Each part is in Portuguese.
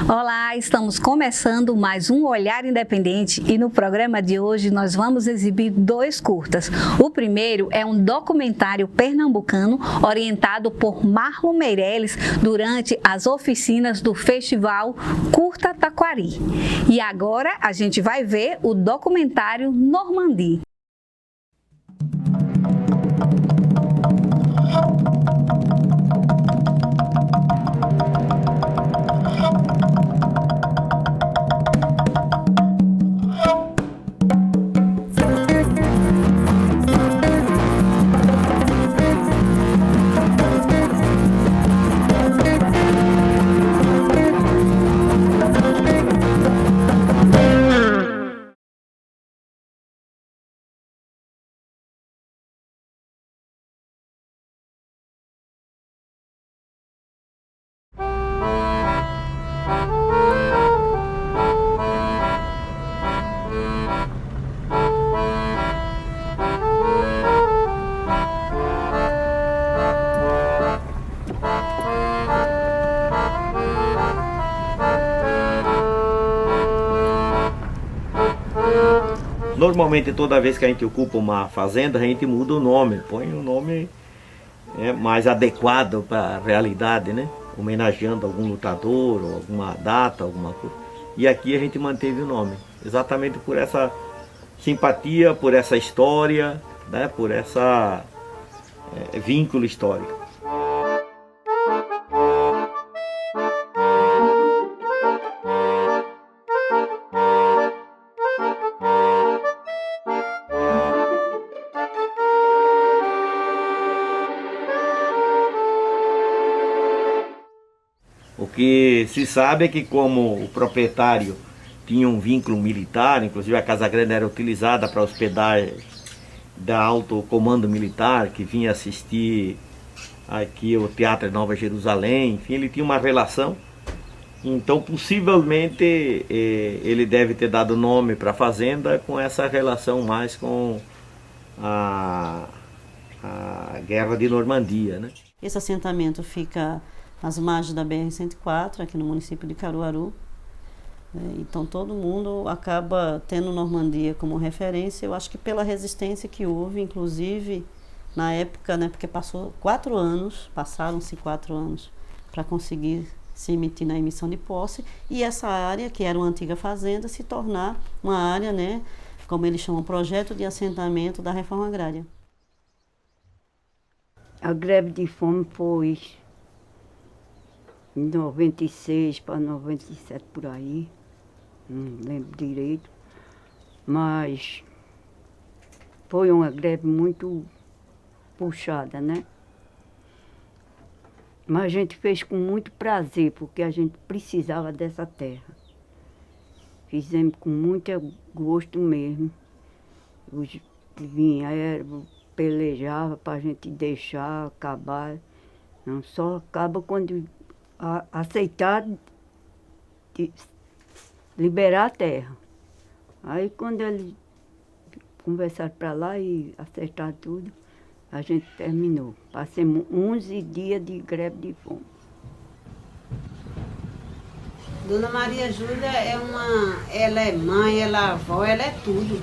Olá, estamos começando mais um Olhar Independente e no programa de hoje nós vamos exibir 2 curtas. O primeiro é um documentário pernambucano orientado por Marlon Meirelles durante as oficinas do Festival Curta Taquari. E agora a gente vai ver o documentário Normandie. Normalmente, toda vez que a gente ocupa uma fazenda, a gente muda o nome, põe um nome mais adequado para a realidade, né? Homenageando algum lutador, ou alguma data, alguma coisa. E aqui a gente manteve o nome, exatamente por essa simpatia, por essa história, né? Por essa vínculo histórico. O que se sabe é que, como o proprietário tinha um vínculo militar, inclusive a Casa Grande era utilizada para hospedar da Alto Comando Militar, que vinha assistir aqui o Teatro Nova Jerusalém, enfim, ele tinha uma relação. Então, possivelmente, ele deve ter dado nome para a fazenda com essa relação mais com a Guerra de Normandia, né? Esse assentamento fica às margens da BR-104, aqui no município de Caruaru. Então todo mundo acaba tendo Normandia como referência, eu acho que pela resistência que houve, inclusive na época, né, porque passaram-se 4 anos para conseguir se emitir na emissão de posse, e essa área, que era uma antiga fazenda, se tornar uma área, né, como eles chamam, projeto de assentamento da reforma agrária. A greve de fome foi em 96 para 97 por aí, não lembro direito, mas foi uma greve muito puxada, né? Mas a gente fez com muito prazer, porque a gente precisava dessa terra. Fizemos com muito gosto mesmo. Os vinham, pelejavam para a gente deixar, acabar. Não só acaba quando aceitar liberar a terra. Aí quando eles conversaram para lá e acertaram tudo, a gente terminou. Passamos 11 dias de greve de fome. Dona Maria Júlia ela é mãe, ela é avó, ela é tudo.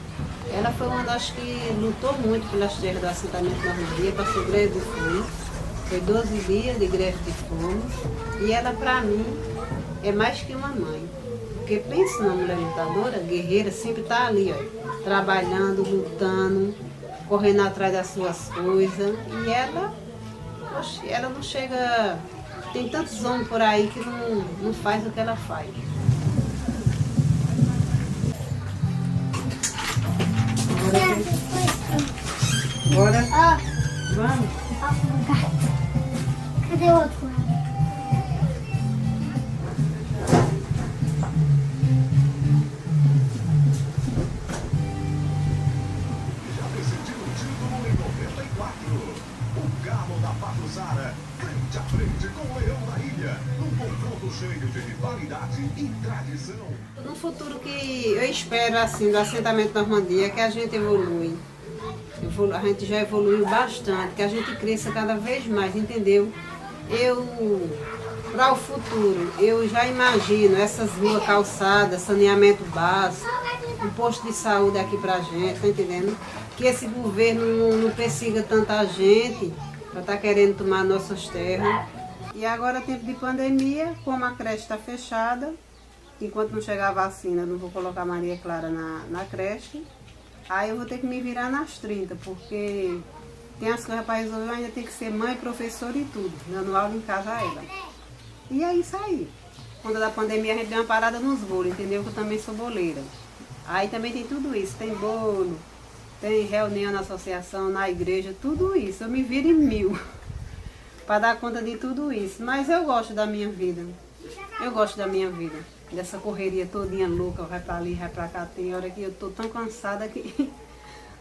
Ela foi uma das que lutou muito pelas terras do assentamento Normandia, passou greve de fome. Foi 12 dias de greve de fome e ela, para mim, é mais que uma mãe. Porque pensa numa mulher lutadora, guerreira, sempre está ali, ó, trabalhando, lutando, correndo atrás das suas coisas. E ela não chega... Tem tantos homens por aí que não faz o que ela faz. Bora? Vamos? Cadê o outro? Já decidiu o título em 94. O Galo da Patrusara, frente a frente com o Leão da Ilha. Um confronto cheio de rivalidade e tradição. No futuro que eu espero, assim, do assentamento Normandia, é que a gente evolui. A gente já evoluiu bastante, que a gente cresça cada vez mais, entendeu? Eu para o futuro, eu já imagino essas ruas calçadas, saneamento básico, um posto de saúde aqui pra gente, tá entendendo? Que esse governo não persiga tanta gente para estar querendo tomar nossas terras. E agora, tempo de pandemia, como a creche está fechada, enquanto não chegar a vacina, não vou colocar Maria Clara na creche, aí eu vou ter que me virar nas 30, porque tem as coisas para resolver, eu ainda tem que ser mãe, professora e tudo, dando aula em casa a ela. E é isso aí. Quando da pandemia a gente deu uma parada nos bolos, entendeu? Que eu também sou boleira. Aí também tem tudo isso, tem bolo, tem reunião na associação, na igreja, tudo isso. Eu me viro em 1000 para dar conta de tudo isso. Mas eu gosto da minha vida. Eu gosto da minha vida. Dessa correria todinha louca, vai para ali, vai para cá. Tem hora que eu tô tão cansada que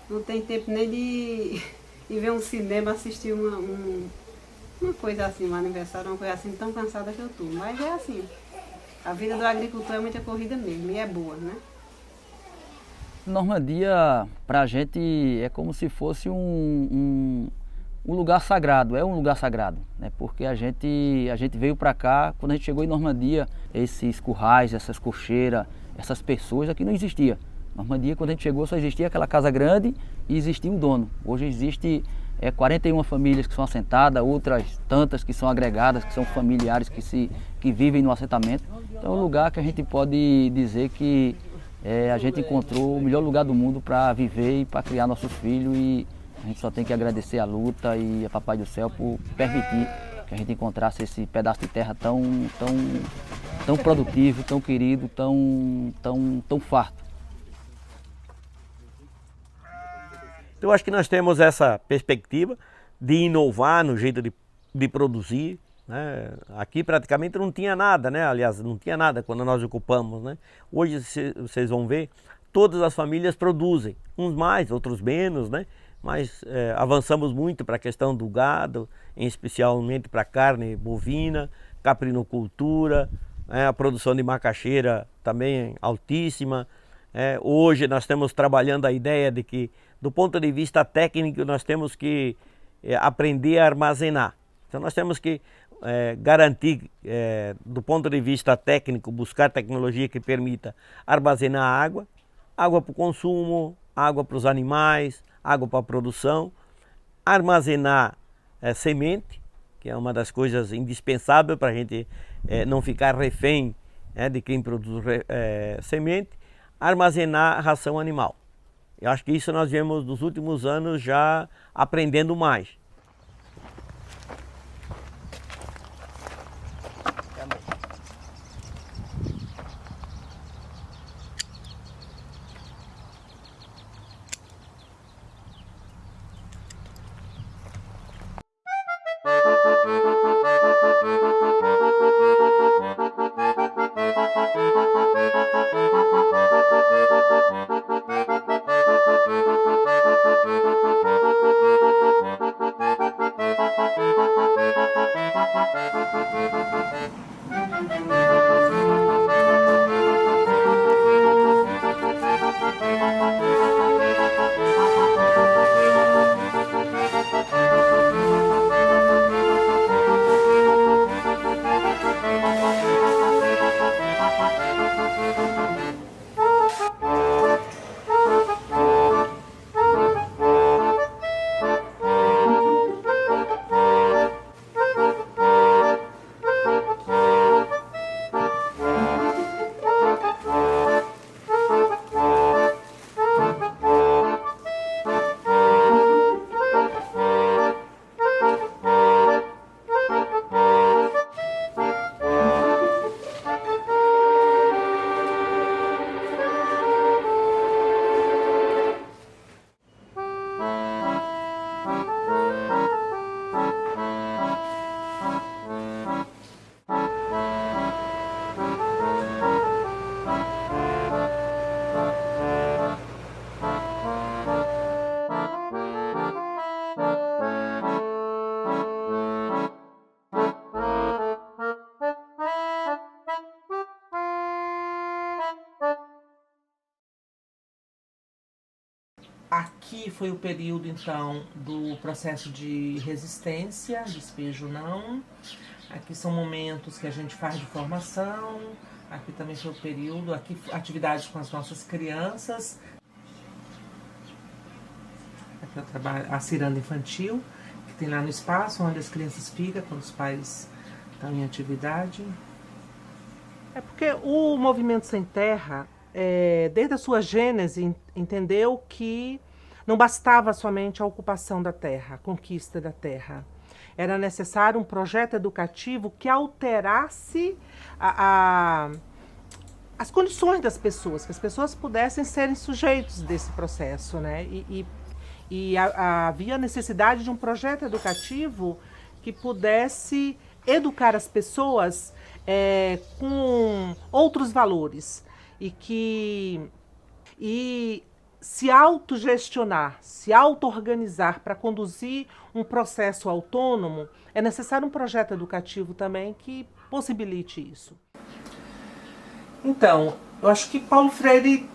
não tem tempo nem de ir ver um cinema, assistir uma coisa assim, um aniversário, uma coisa assim, tão cansada que eu tô. Mas é assim, a vida do agricultor é muita corrida mesmo, e é boa, né? Normandia, para a gente, é como se fosse um lugar sagrado, é um lugar sagrado, né? Porque a gente veio para cá, quando a gente chegou em Normandia, esses currais, essas cocheiras, essas pessoas aqui não existia. Normandia, quando a gente chegou, só existia aquela casa grande e existia um dono. Hoje existe 41 famílias que são assentadas, outras tantas que são agregadas, que são familiares que vivem no assentamento. Então é um lugar que a gente pode dizer que a gente encontrou o melhor lugar do mundo para viver e para criar nossos filhos, e a gente só tem que agradecer a luta e a Papai do Céu por permitir que a gente encontrasse esse pedaço de terra tão produtivo, tão querido, tão farto. Eu acho que nós temos essa perspectiva de inovar no jeito de produzir, né? Aqui praticamente não tinha nada, né? Aliás, não tinha nada quando nós ocupamos, né? Hoje vocês vão ver, todas as famílias produzem, uns mais, outros menos, né? Mas avançamos muito para a questão do gado, especialmente para carne bovina, caprinocultura, a produção de macaxeira também altíssima. Hoje nós estamos trabalhando a ideia de que, do ponto de vista técnico, nós temos que aprender a armazenar. Então nós temos que garantir, do ponto de vista técnico, buscar tecnologia que permita armazenar água para o consumo, água para os animais, água para a produção, armazenar semente, que é uma das coisas indispensáveis para a gente não ficar refém de quem produz semente, armazenar ração animal. Eu acho que isso nós viemos nos últimos anos já aprendendo mais. Aqui foi o período, então, do processo de resistência, despejo não. Aqui são momentos que a gente faz de formação. Aqui também foi o período, aqui atividades com as nossas crianças. Aqui eu trabalho a ciranda infantil, que tem lá no espaço onde as crianças ficam quando os pais estão em atividade. É porque o Movimento Sem Terra, desde a sua gênese, entendeu que não bastava somente a ocupação da terra, a conquista da terra. Era necessário um projeto educativo que alterasse as condições das pessoas, que as pessoas pudessem serem sujeitos desse processo, né? Havia necessidade de um projeto educativo que pudesse educar as pessoas com outros valores e se autogestionar, se auto-organizar para conduzir um processo autônomo. É necessário um projeto educativo também que possibilite isso. Então, eu acho que Paulo Freire,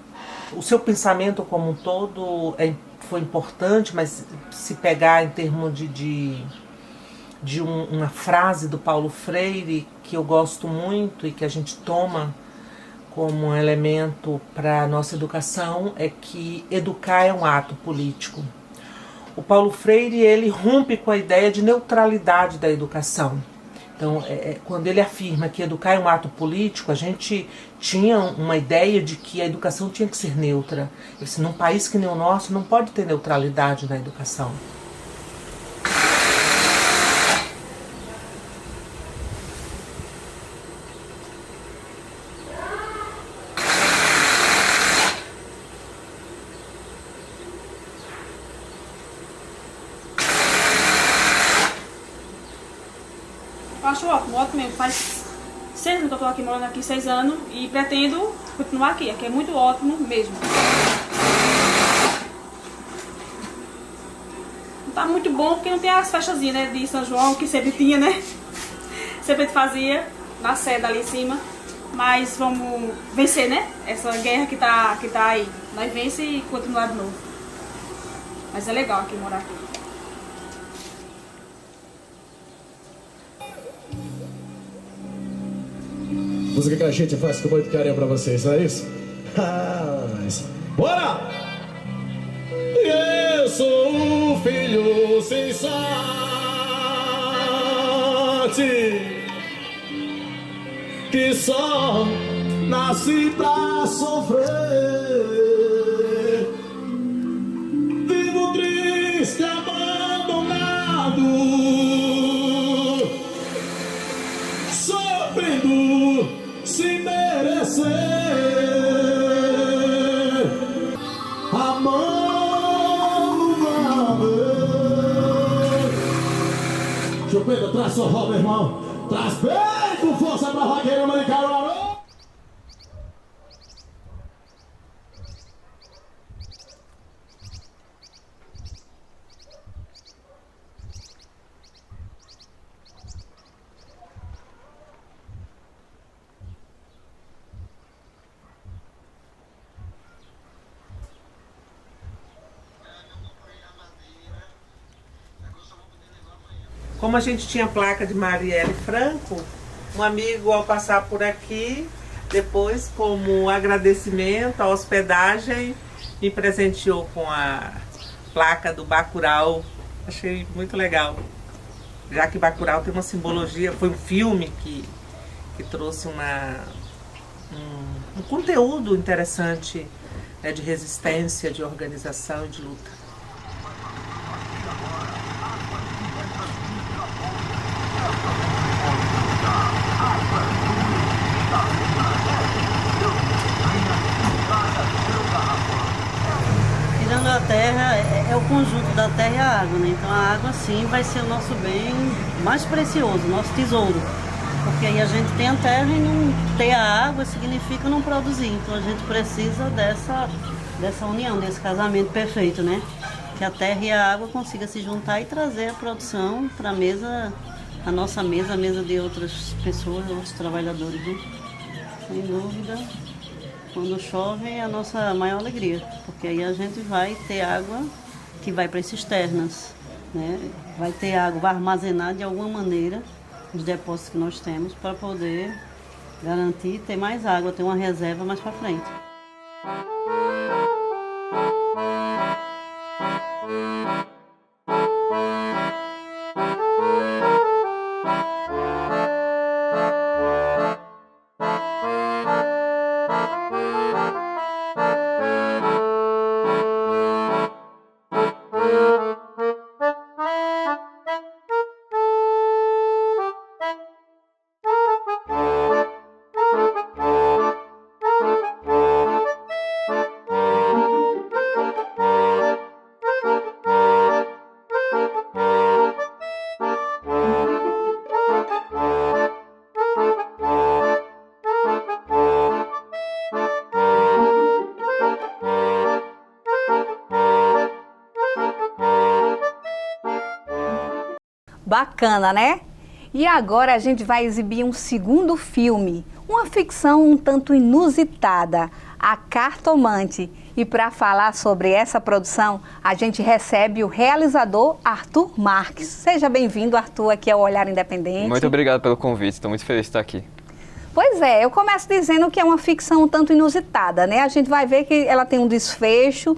o seu pensamento como um todo foi importante, mas se pegar em termos de uma frase do Paulo Freire que eu gosto muito e que a gente toma como um elemento para a nossa educação, é que educar é um ato político. O Paulo Freire, ele rompe com a ideia de neutralidade da educação. Então, quando ele afirma que educar é um ato político, a gente tinha uma ideia de que a educação tinha que ser neutra. Ele disse, num país que nem o nosso, não pode ter neutralidade na educação. Eu acho ótimo mesmo. Faz 6 anos que eu estou aqui, morando aqui 6 anos, e pretendo continuar aqui. Aqui é muito ótimo mesmo. Não tá muito bom porque não tem as festazinhas, né, de São João, que sempre tinha, né? Sempre fazia na sede ali em cima. Mas vamos vencer, né? Essa guerra que tá aí. Nós vence e continuar de novo. Mas é legal aqui morar aqui. Música que a gente faz com muito carinho pra vocês, não é isso? Mas... Bora! Eu sou o filho sem sorte, que só nasci pra sofrer. Vivo triste, abandonado, sofrendo sem merecer. A mão no ver. Chupeta, traz sua roupa, irmão. Traz bem com força pra vaqueira, mãe, Caruaru. Como a gente tinha a placa de Marielle Franco, um amigo, ao passar por aqui, depois, como agradecimento à hospedagem, me presenteou com a placa do Bacurau. Achei muito legal, já que Bacurau tem uma simbologia, foi um filme que trouxe um conteúdo interessante, né, de resistência, de organização e de luta. Tirando a terra, é o conjunto da terra e a água, né? Então a água sim vai ser o nosso bem mais precioso, nosso tesouro. Porque aí a gente tem a terra e não ter a água significa não produzir. Então a gente precisa dessa união, desse casamento perfeito, né? Que a terra e a água consigam se juntar e trazer a produção para a mesa, a nossa mesa, a mesa de outras pessoas, outros trabalhadores, né? Sem dúvida, quando chove é a nossa maior alegria, porque aí a gente vai ter água que vai para as cisternas, né? Vai ter água, vai armazenar de alguma maneira os depósitos que nós temos para poder garantir ter mais água, ter uma reserva mais para frente. Bacana, né? E agora a gente vai exibir um segundo filme, uma ficção um tanto inusitada, A Cartomante. E para falar sobre essa produção, a gente recebe o realizador Arthur Marques. Seja bem-vindo, Arthur, aqui ao Olhar Independente. Muito obrigado pelo convite, estou muito feliz de estar aqui. Pois é, eu começo dizendo que é uma ficção um tanto inusitada, né? A gente vai ver que ela tem um desfecho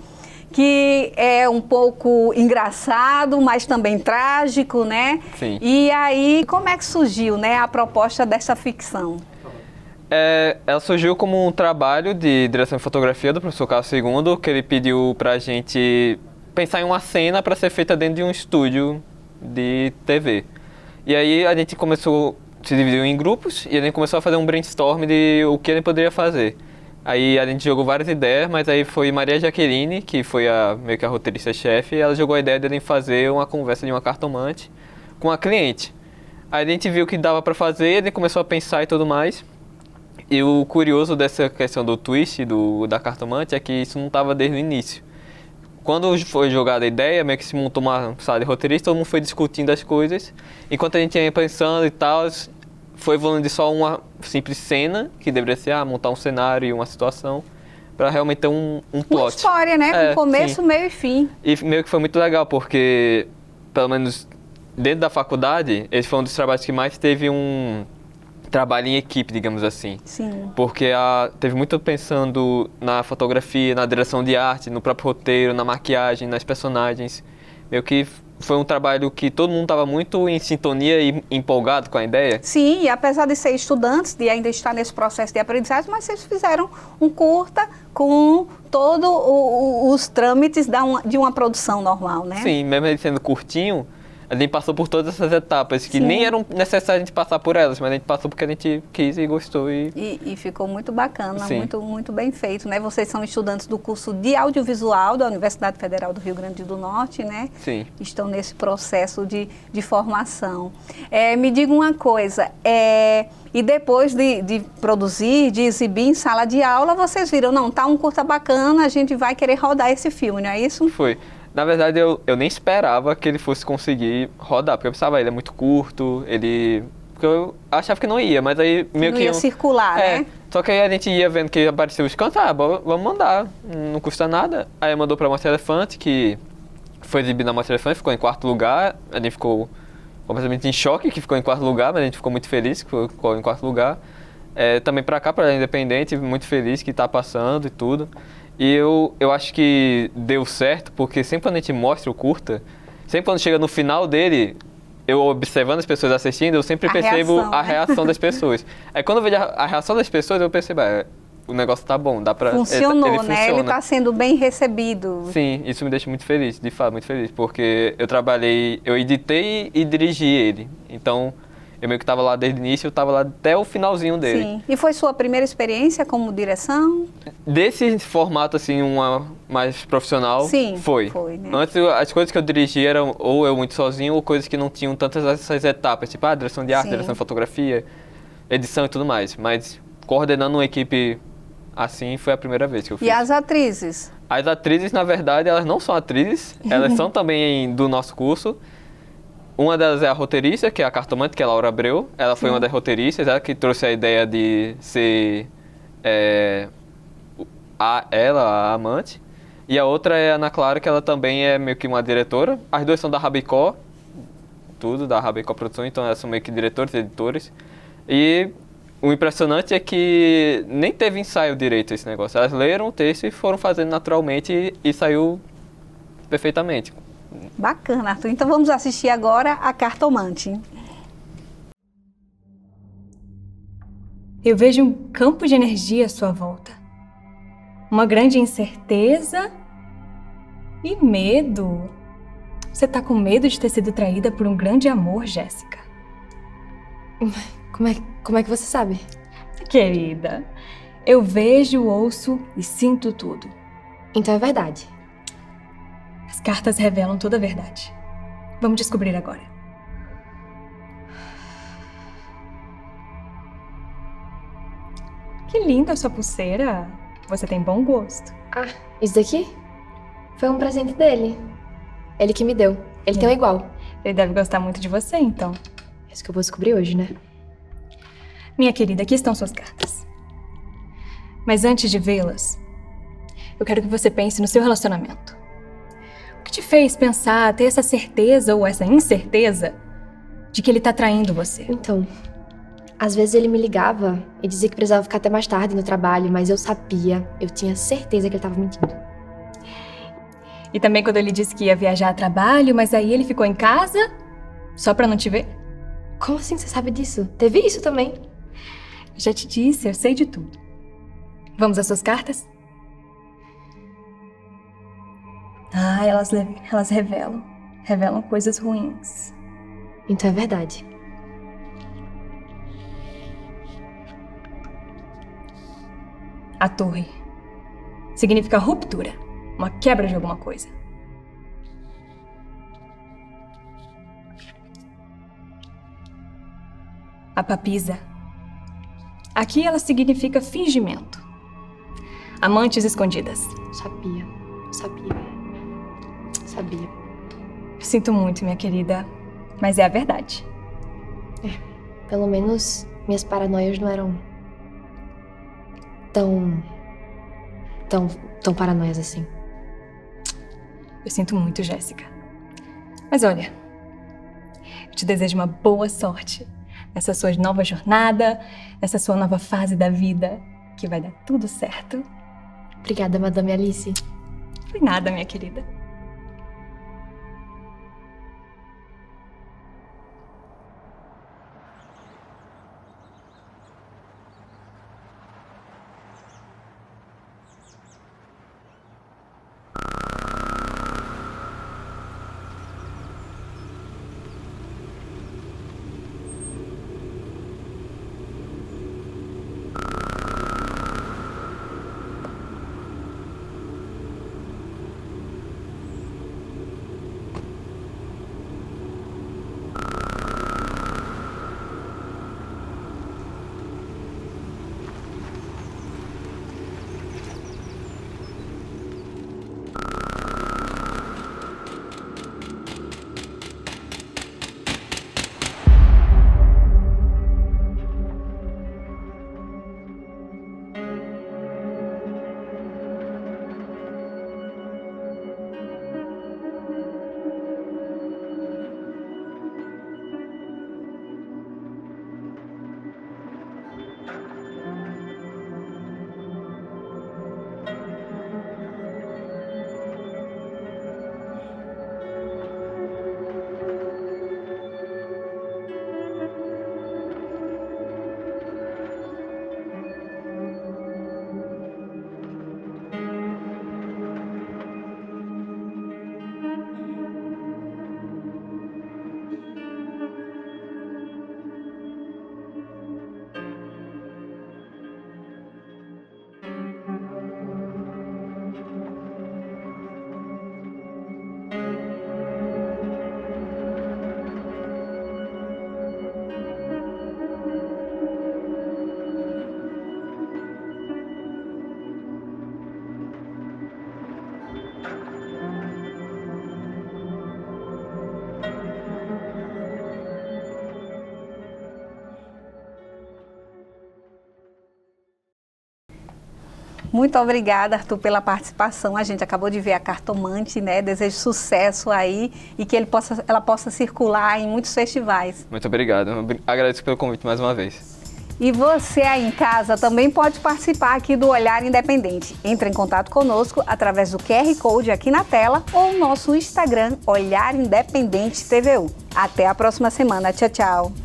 que é um pouco engraçado, mas também trágico, né? Sim. E aí, como é que surgiu, né, a proposta dessa ficção? Ela surgiu como um trabalho de direção de fotografia do professor Carlos II, que ele pediu pra gente pensar em uma cena para ser feita dentro de um estúdio de TV. E aí a gente começou, se dividiu em grupos, e a gente começou a fazer um brainstorm de o que ele poderia fazer. Aí a gente jogou várias ideias, mas aí foi Maria Jaqueline, que foi meio que a roteirista-chefe, e ela jogou a ideia de fazer uma conversa de uma cartomante com a cliente. Aí a gente viu que dava para fazer, a gente começou a pensar e tudo mais. E o curioso dessa questão do twist da cartomante é que isso não estava desde o início. Quando foi jogada a ideia, meio que se montou uma sala de roteirista, todo mundo foi discutindo as coisas. Enquanto a gente ia pensando e tal, foi evoluindo de só uma simples cena, que deveria ser montar um cenário e uma situação, para realmente ter um plot. Uma história, né? Com começo, sim. meio e fim. E meio que foi muito legal, porque, pelo menos dentro da faculdade, esse foi um dos trabalhos que mais teve um trabalho em equipe, digamos assim. Sim. Porque teve muito pensando na fotografia, na direção de arte, no próprio roteiro, na maquiagem, nas personagens. Meio que foi um trabalho que todo mundo estava muito em sintonia e empolgado com a ideia. Sim, e apesar de ser estudantes, de ainda estar nesse processo de aprendizagem, mas vocês fizeram um curta com todos os trâmites de uma produção normal, né? Sim, mesmo ele sendo curtinho, a gente passou por todas essas etapas, que Sim. nem eram necessárias a gente passar por elas, mas a gente passou porque a gente quis e gostou. E ficou muito bacana, Sim. muito bem feito, né? Vocês são estudantes do curso de Audiovisual da Universidade Federal do Rio Grande do Norte, né? Sim. Estão nesse processo de formação. Me diga uma coisa, e depois de produzir, de exibir em sala de aula, vocês viram, não, tá um curta bacana, a gente vai querer rodar esse filme, não é isso? Foi. Na verdade, eu nem esperava que ele fosse conseguir rodar, porque eu pensava, ele é muito curto, porque eu achava que não ia, mas aí meio não que... ia circular, né? Só que aí a gente ia vendo que apareceu os cantos, vamos mandar, não custa nada. Aí mandou pra Mostra Elefante, que foi exibido na Mostra Elefante, ficou em 4º lugar, a gente ficou completamente em choque que ficou em 4º lugar, mas a gente ficou muito feliz que ficou em 4º lugar. Também pra cá, pra Independente, muito feliz que tá passando e tudo. E eu acho que deu certo, porque sempre quando a gente mostra o curta, sempre quando chega no final dele, eu observando as pessoas assistindo, eu sempre percebo a reação das pessoas. Aí quando eu vejo a reação das pessoas, eu percebo, o negócio tá bom, dá pra... Funcionou, ele né? funciona. Ele tá sendo bem recebido. Sim, isso me deixa muito feliz, de fato, muito feliz, porque eu editei e dirigi ele, então... Eu meio que estava lá desde o início, eu estava lá até o finalzinho dele. Sim. E foi sua primeira experiência como direção? Desse formato, assim, uma mais profissional, Sim, foi. né? Antes, as coisas que eu dirigi eram ou eu muito sozinho, ou coisas que não tinham tantas essas etapas, tipo, direção de arte, Sim. direção de fotografia, edição e tudo mais. Mas coordenando uma equipe assim, foi a primeira vez que eu fiz. E as atrizes? As atrizes, na verdade, elas não são atrizes, elas são também do nosso curso. Uma delas é a roteirista, que é a cartomante, que é a Laura Abreu. Ela foi uma das roteiristas, ela que trouxe a ideia de ser a amante. E a outra é a Ana Clara, que ela também é meio que uma diretora. As duas são da Rabicó, tudo da Rabicó Produções, então elas são meio que diretores e editores. E o impressionante é que nem teve ensaio direito esse negócio. Elas leram o texto e foram fazendo naturalmente e saiu perfeitamente. Bacana, Arthur. Então vamos assistir agora a Cartomante. Eu vejo um campo de energia à sua volta. Uma grande incerteza e medo. Você tá com medo de ter sido traída por um grande amor, Jéssica? Como é que você sabe? Querida, eu vejo, ouço e sinto tudo. Então é verdade. As cartas revelam toda a verdade. Vamos descobrir agora. Que linda a sua pulseira. Você tem bom gosto. Ah, isso daqui? Foi um presente dele. Ele que me deu. Ele tem um igual. Ele deve gostar muito de você, então. É isso que eu vou descobrir hoje, né? Minha querida, aqui estão suas cartas. Mas antes de vê-las, eu quero que você pense no seu relacionamento. O que te fez pensar, ter essa certeza ou essa incerteza de que ele tá traindo você? Então, às vezes ele me ligava e dizia que precisava ficar até mais tarde no trabalho, mas eu sabia, eu tinha certeza que ele tava mentindo. E também quando ele disse que ia viajar a trabalho, mas aí ele ficou em casa só pra não te ver? Como assim você sabe disso? Teve isso também. Já te disse, eu sei de tudo. Vamos às suas cartas? Ah, elas revelam coisas ruins. Então é verdade. A torre significa ruptura, uma quebra de alguma coisa. A papisa. Aqui ela significa fingimento. Amantes escondidas. Sabia. Sinto muito, minha querida, mas é a verdade. Pelo menos minhas paranoias não eram tão paranoias assim. Eu sinto muito, Jéssica. Mas olha, eu te desejo uma boa sorte nessa sua nova jornada, nessa sua nova fase da vida, que vai dar tudo certo. Obrigada, Madame Alice. Foi nada, minha querida. Muito obrigada, Arthur, pela participação. A gente acabou de ver a Cartomante, né? Desejo sucesso aí e que ela possa circular em muitos festivais. Muito obrigado. Agradeço pelo convite mais uma vez. E você aí em casa também pode participar aqui do Olhar Independente. Entre em contato conosco através do QR Code aqui na tela ou no nosso Instagram, Olhar Independente TVU. Até a próxima semana. Tchau, tchau.